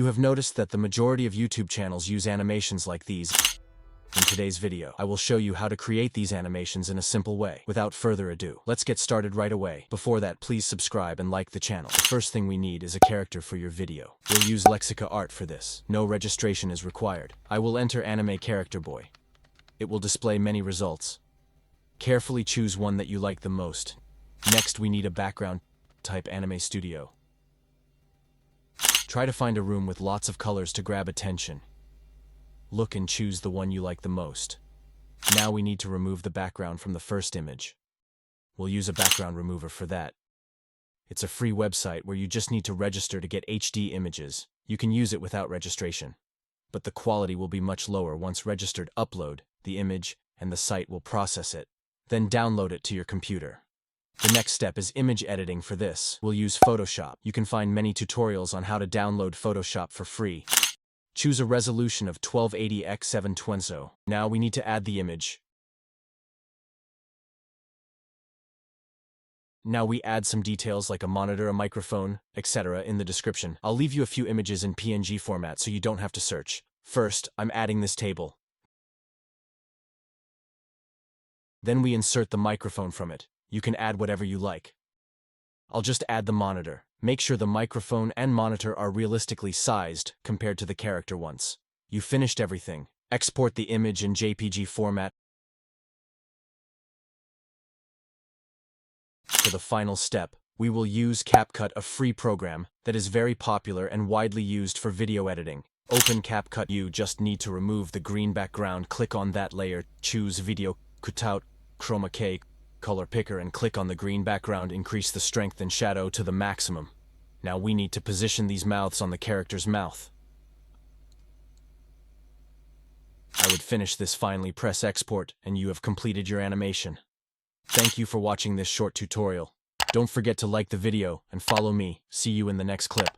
You have noticed that the majority of YouTube channels use animations like these. In today's video, I will show you how to create these animations in a simple way. Without further ado, let's get started right away. Before that, please subscribe and like the channel. The first thing we need is a character for your video. We'll use Lexica Art for this. No registration is required. I will enter Anime Character Boy. It will display many results. Carefully choose one that you like the most. Next, we need a background. Type Anime Studio. Try to find a room with lots of colors to grab attention. Look and choose the one you like the most. Now we need to remove the background from the first image. We'll use a background remover for that. It's a free website where you just need to register to get HD images. You can use it without registration, but the quality will be much lower once registered. Upload the image and the site will process it. Then download it to your computer. The next step is image editing. For this, we'll use Photoshop. You can find many tutorials on how to download Photoshop for free. Choose a resolution of 1280 x 720. Now we need to add the image. Now we add some details like a monitor, a microphone, etc. in the description. I'll leave you a few images in PNG format so you don't have to search. First, I'm adding this table. Then we insert the microphone from it. You can add whatever you like. I'll just add the monitor. Make sure the microphone and monitor are realistically sized compared to the character ones. You finished everything. Export the image in JPG format. For the final step, we will use CAPCUT, a free program that is very popular and widely used for video editing. Open CAPCUT. You just need to remove the green background. Click on that layer, choose Video Cutout, Chroma Key, Color Picker, and click on the green background. Increase the strength and shadow to the maximum. Now we need to position these mouths on the character's mouth. I would finish this. Finally press export and you have completed your animation. Thank you for watching this short tutorial. Don't forget to like the video and follow me. See you in the next clip.